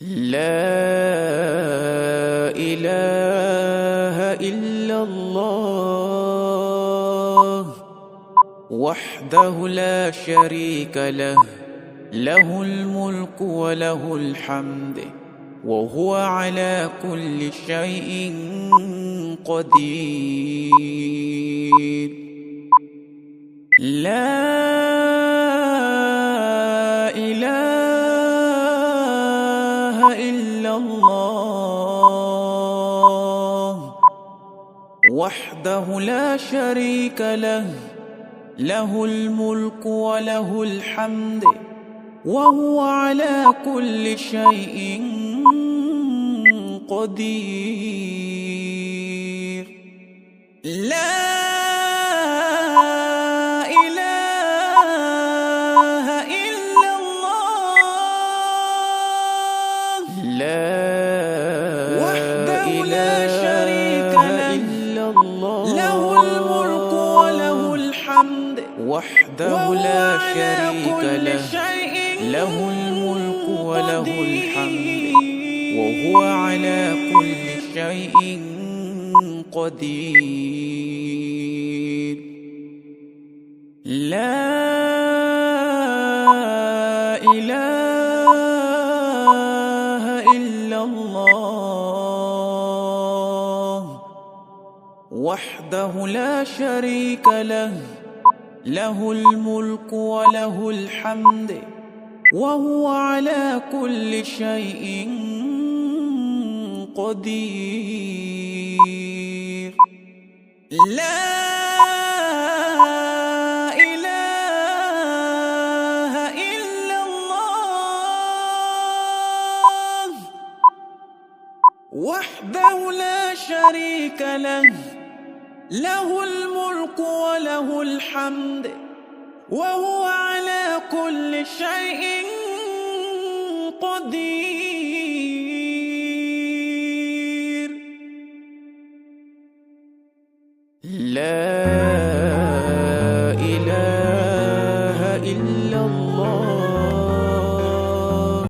لا إله إلا الله وحده لا شريك له، له الملك وله الحمد وهو على كل شيء قدير. لا إله إلا الله وحده لا شريك له، له الملك وله الحمد وهو على كل شيء قدير. لا إله إلا الله وحده لا شريك له، له الملك وله الحمد وحده لا شريك له، له الملك وله الحمد وهو على كل شيء قدير. لا إله إلا الله وحده لا شريك له، له الملك وله الحمد وهو على كل شيء قدير. لا إله إلا الله وحده لا شريك له، له الملك وله الحمد وهو على كل شيء قدير. لا